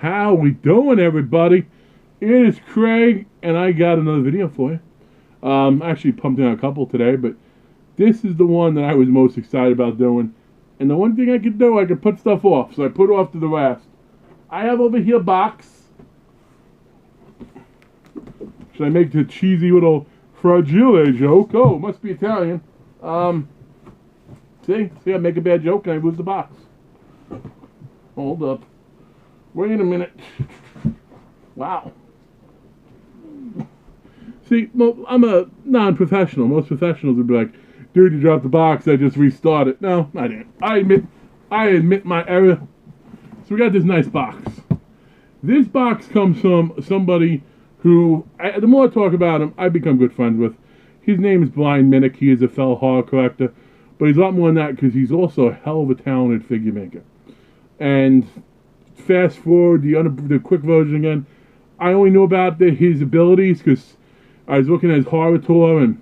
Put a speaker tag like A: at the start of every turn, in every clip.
A: How we doing, everybody? It is Craig, and I got another video for you. Actually pumped out a couple today, but this is the one that I was most excited about doing. And the one thing I could do, I could put stuff off, so I put it off to the last. I have over here a box. Should I make the cheesy little fragile joke? Oh, must be Italian. See, I make a bad joke and I lose the box. Hold up. Wait a minute. Wow. See, I'm a non-professional. Most professionals would be like, dude, you dropped the box, I just restarted. No, I didn't. I admit my error. So we got this nice box. This box comes from somebody who, the more I talk about him, I become good friends with. His name is Blind Minnick. He is a fellow horror collector. But he's a lot more than that because he's also a hell of a talented figure maker. And fast forward the quick version again, I only knew about his abilities because I was looking at his horror tour and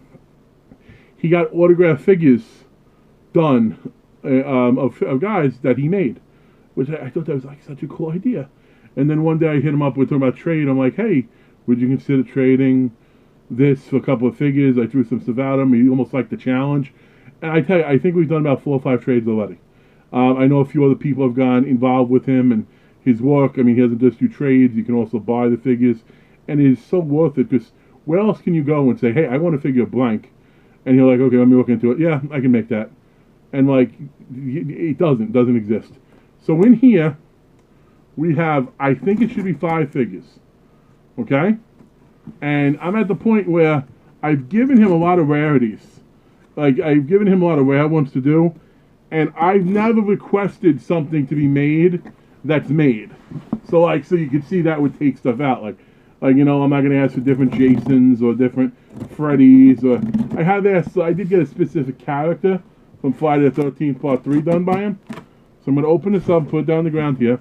A: he got autographed figures done of guys that he made, which I thought that was like such a cool idea. And then one day I hit him up, we're talking about trade. I'm like, hey, would you consider trading this for a couple of figures? I threw some stuff at him. He almost liked the challenge. And I tell you, I think we've done about 4 or 5 trades already. I know a few other people have gone involved with him and his work. I mean, he doesn't just do trades. You can also buy the figures. And it is so worth it because where else can you go and say, hey, I want a figure blank? And you're like, okay, let me look into it. Yeah, I can make that. And like, it doesn't exist. So in here, we have, I think it should be 5 figures. Okay? And I'm at the point where I've given him a lot of rarities. Like, I've given him a lot of rare ones to do. And I've never requested something to be made that's made. So like, so you can see that would take stuff out. Like you know, I'm not going to ask for different Jasons or different Freddys. Or I have asked, so I did get a specific character from Friday the 13th Part 3 done by him. So I'm going to open this up, put it down on the ground here.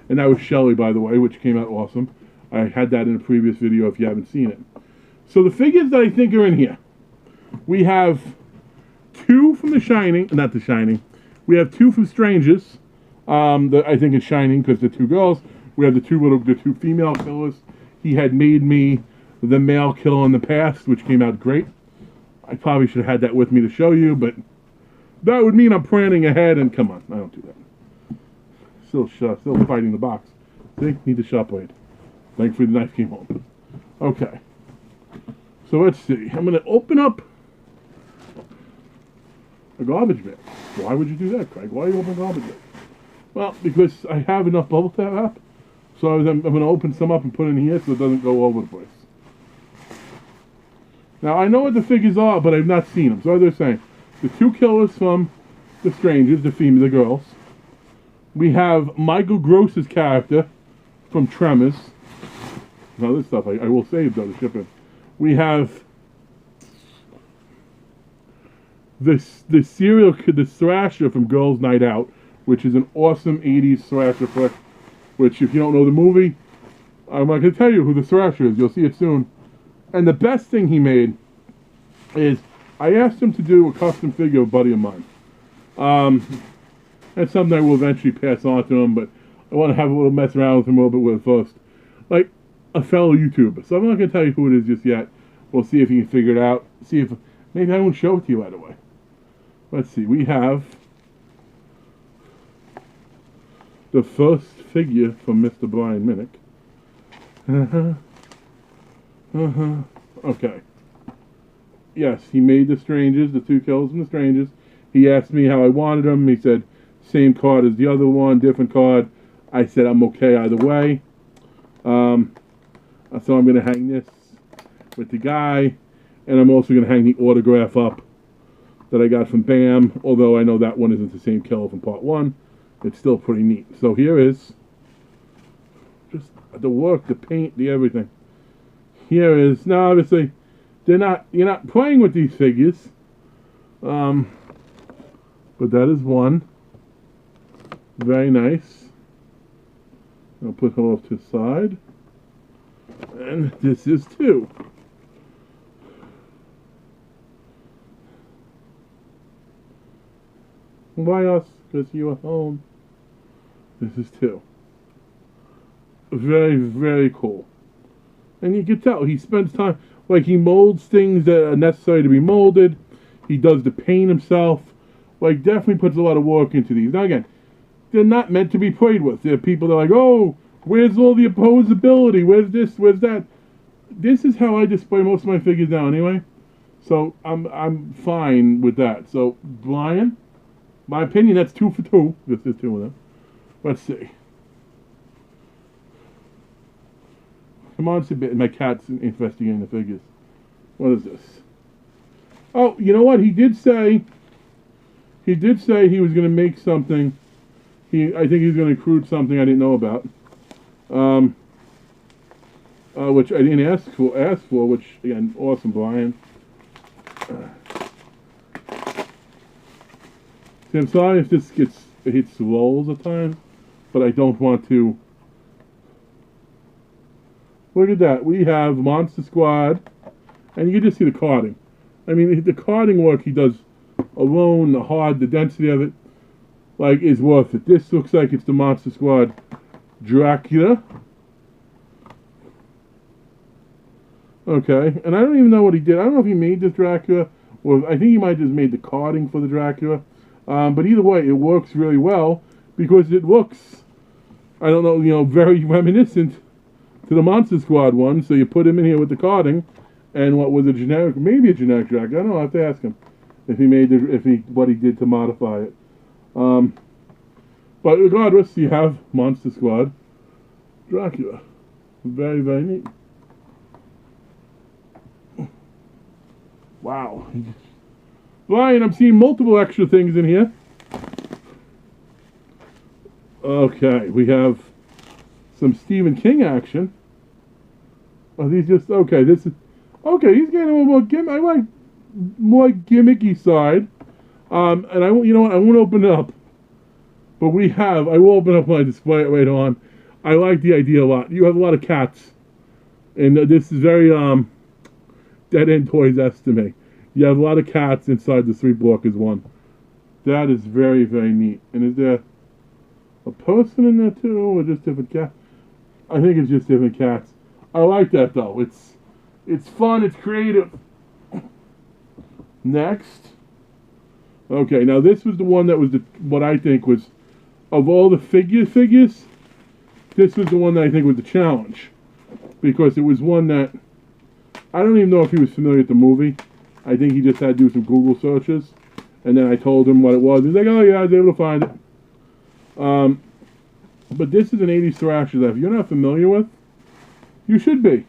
A: And that was Shelly, by the way, which came out awesome. I had that in a previous video if you haven't seen it. So the figures that I think are in here. We have 2 from The Shining, not The Shining. We have 2 from Strangers. That I think is Shining because they're 2 girls. We have the 2 female killers. He had made me the male killer in the past, which came out great. I probably should have had that with me to show you, but that would mean I'm planning ahead, and come on, I don't do that. Still fighting the box. See, need the sharp blade. Thankfully the knife came home. Okay. So let's see. I'm going to open up a garbage bag. Why would you do that, Craig? Why are you opening a garbage bag? Well, because I have enough bubble wrap. So I'm going to open some up and put it in here so it doesn't go over the place. Now, I know what the figures are, but I've not seen them. So they're saying the 2 killers from The Strangers, the girls. We have Michael Gross's character from Tremors. Now, this stuff I will save, though, to ship in. We have the Thrasher from Girls Night Out, which is an awesome 80s Thrasher flick. Which, if you don't know the movie, I'm not going to tell you who the Thrasher is. You'll see it soon. And the best thing he made is I asked him to do a custom figure of a buddy of mine. That's something I will eventually pass on to him, but I want to have a little mess around with him a little bit with first. Like a fellow YouTuber. So I'm not going to tell you who it is just yet. We'll see if he can figure it out. See if maybe I won't show it to you right away. Let's see. We have the first figure from Mr. Blind Minnick. Okay. Yes, he made the Strangers, the 2 kills from the Strangers. He asked me how I wanted them. He said, same card as the other one, different card. I said I'm okay either way. So I'm going to hang this with the guy. And I'm also going to hang the autograph up that I got from Bam. Although I know that one isn't the same killer from Part 1. It's still pretty neat. So here is just the work, the paint, the everything. Here is, now obviously, you're not playing with these figures. But that is one. Very nice. I'll put her off to the side. And this is 2. Why us? Because you are home. This is 2. Very, very cool. And you can tell he spends time, like he molds things that are necessary to be molded. He does the paint himself. Like definitely puts a lot of work into these. Now again, they're not meant to be played with. There are people that are like, oh, where's all the opposability? Where's this? Where's that? This is how I display most of my figures now anyway. So I'm fine with that. So Brian, my opinion, that's 2 for 2. This is 2 of them. Let's see. Come on, Sibit. My cat's investigating the figures. What is this? Oh, you know what? He did say he was going to make something. I think he's going to include something I didn't know about. Which I didn't ask for, which, again, awesome, Brian. See, I'm sorry if this hits lulls at times, but I don't want to. Look at that. We have Monster Squad, and you can just see the carding. I mean, the carding work he does alone, the density of it, like, is worth it. This looks like it's the Monster Squad Dracula. Okay, and I don't even know what he did. I don't know if he made this Dracula, or I think he might have just made the carding for the Dracula. But either way, it works really well, because it looks, I don't know, very reminiscent to the Monster Squad one. So you put him in here with the carding, and what was a generic, maybe a generic Dracula. I don't know. I have to ask him if he made what he did to modify it. But regardless, you have Monster Squad Dracula. Very, very neat. Wow. Brian, I'm seeing multiple extra things in here. Okay, we have some Stephen King action. Are these just okay? This is okay. He's getting a little more I like more gimmicky side. And I won't. You know what? I won't open it up. But I will open up when I display it later on. I like the idea a lot. You have a lot of cats, and this is very Dead End Toys-esque to me. You have a lot of cats inside the 3-blockers one. That is very, very neat. And is there a person in there too, or just different cats? I think it's just different cats. I like that though. It's fun. It's creative. Next. Okay, now this was the one that was what I think was, of all the figures, this was the one that I think was the challenge. Because it was one that, I don't even know if he was familiar with the movie. I think he just had to do some Google searches. And then I told him what it was. He's like, oh yeah, I was able to find it. But this is an 80s thrasher that if you're not familiar with, you should be.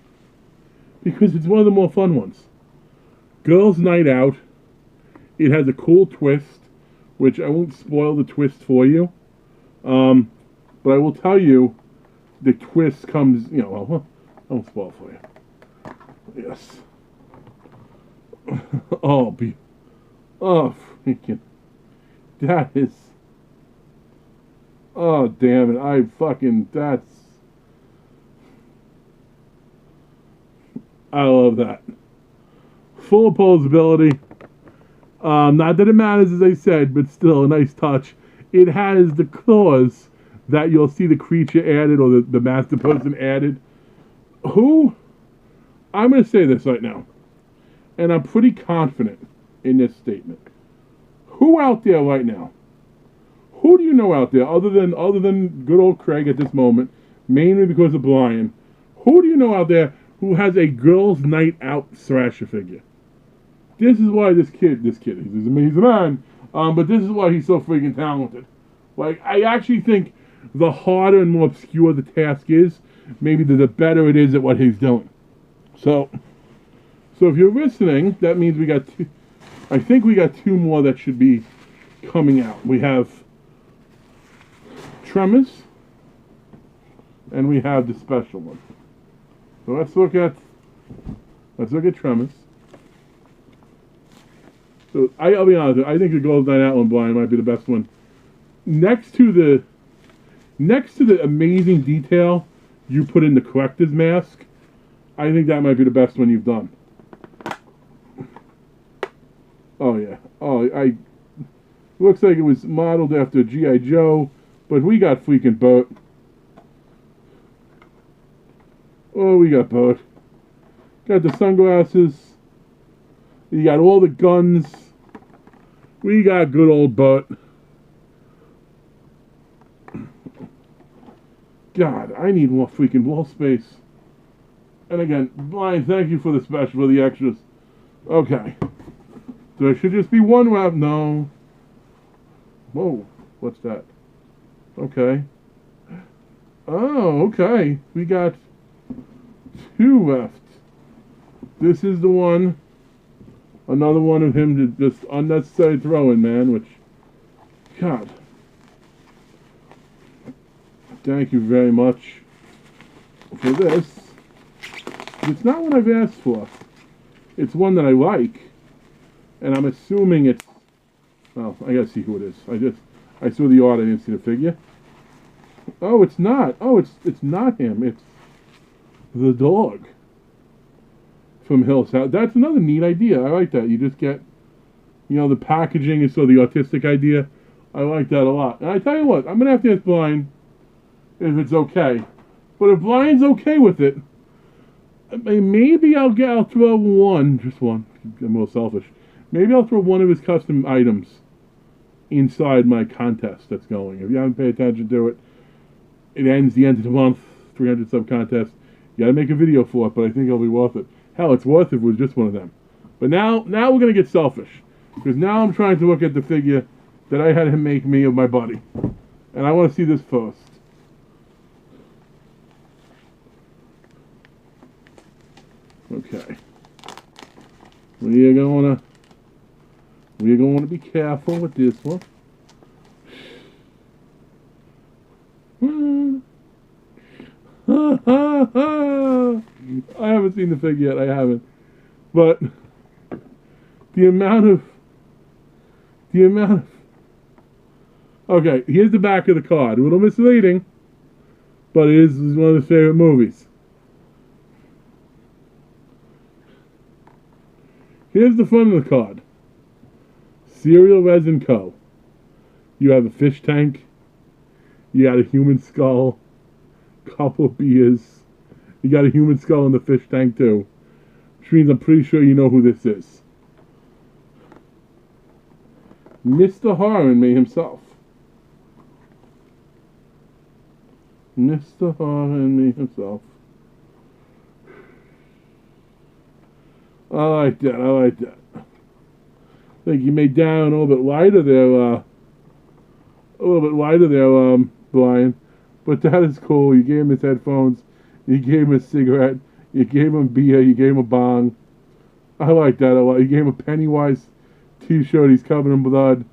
A: Because it's one of the more fun ones. Girls' Night Out. It has a cool twist, which I won't spoil the twist for you. But I will tell you, the twist comes, well, I won't spoil it for you. Yes. Oh, freaking. That is. Oh, damn it. That's. I love that. Full opposability. Not that it matters, as I said, but still a nice touch. It has the claws that you'll see the creature added, or the master person added. I'm going to say this right now, and I'm pretty confident in this statement. Who out there right now? Who do you know out there, other than good old Craig at this moment, mainly because of Brian? Who do you know out there who has a Girls' Night Out thrasher figure? This is why this kid, he's a man, but this is why he's so freaking talented. Like, I actually think the harder and more obscure the task is, maybe the better it is at what he's doing. So if you're listening, that means we got two. I think we got 2 more that should be coming out. We have Tremors, and we have the special one. So let's look at Tremors. So I'll be honest, I think the Girls' Night Out one, Brian, might be the best one. Next to the amazing detail you put in the collector's mask, I think that might be the best one you've done. Oh yeah. Looks like it was modeled after G.I. Joe, but we got freaking Bert. Oh, we got both. Got the sunglasses. You got all the guns. We got good old Bert. God, I need more freaking wall space. And again, Brian, thank you for the special, for the extras. Okay. There should just be one wrap. No. Whoa. What's that? Okay. Oh, okay. We got two left. This is the one. Another one of him to just unnecessary throwing, man, which, God. Thank you very much for this. It's not one I've asked for. It's one that I like. And I'm assuming it's... Oh, I gotta see who it is. I saw the art, I didn't see the figure. Oh, it's not. Oh, it's not him. It's the dog from Hill's House. That's another neat idea. I like that. You just get, you know, the packaging is so the artistic idea. I like that a lot. And I tell you what, I'm gonna have to ask Brian if it's okay. But if Brian's okay with it, maybe I'll throw one, just one. I'm a little selfish. Maybe I'll throw one of his custom items inside my contest that's going. If you haven't paid attention to it, it ends the end of the month, 300 sub contest. You gotta make a video for it, but I think it'll be worth it. Hell, it's worth it if it was just one of them. But now we're gonna get selfish. Because now I'm trying to look at the figure that I had him make me of my buddy. And I want to see this first. Okay. We're going to be careful with this one. I haven't seen the figure yet. I haven't. But the amount of okay, here's the back of the card. A little misleading, but it is one of his favorite movies. Here's the front of the card. Cereal Resin Co. You have a fish tank. You got a human skull. Couple of beers. You got a human skull in the fish tank too. Which means I'm pretty sure you know who this is. Mr. Horror in Me himself. Mr. Horror in Me himself. I like that. I like that. I think you made down a little bit lighter there, Brian. But that is cool. You gave him his headphones. You gave him a cigarette. You gave him beer. You gave him a bong. I like that a lot. You gave him a Pennywise t-shirt. He's covered in blood.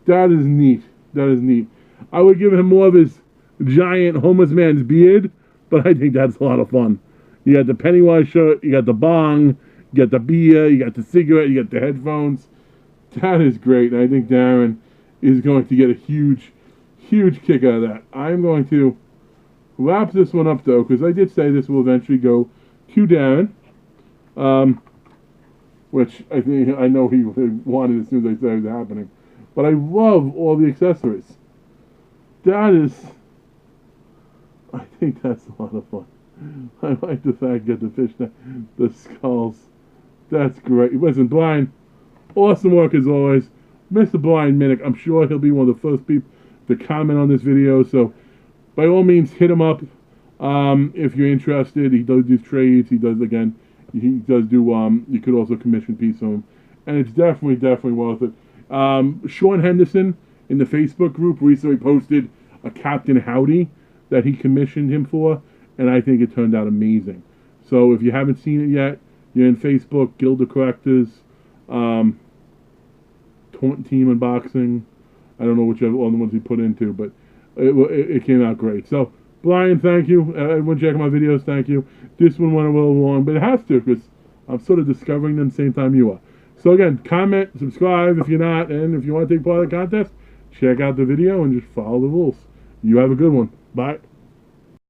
A: That is neat. That is neat. I would give him more of his giant homeless man's beard, but I think that's a lot of fun. You got the Pennywise shirt. You got the bong. You got the beer. You got the cigarette. You got the headphones. That is great. And I think Darren is going to get a huge kick out of that. I'm going to wrap this one up, though, because I did say this will eventually go to Darren, which I know he wanted as soon as I said it was happening. But I love all the accessories. I think that's a lot of fun. I like the fact that the skulls. That's great. Listen, Brian, awesome work as always. Mr. Brian Minnick, I'm sure he'll be one of the first people to comment on this video, so by all means hit him up if you're interested. He does do trades. He does do you could also commission piece on him, and it's definitely worth it. Sean Henderson in the Facebook group recently posted a Captain Howdy that he commissioned him for, and I think it turned out amazing. So if you haven't seen it yet, you're in Facebook, Guild of Collectors, Team Unboxing. I don't know whichever all the ones he put into, but it came out great. So, Brian, thank you. Everyone checking my videos, thank you. This one went a little long, but it has to, because I'm sort of discovering them the same time you are. So again, comment, subscribe if you're not, and if you want to take part in the contest, check out the video and just follow the rules. You have a good one. Bye.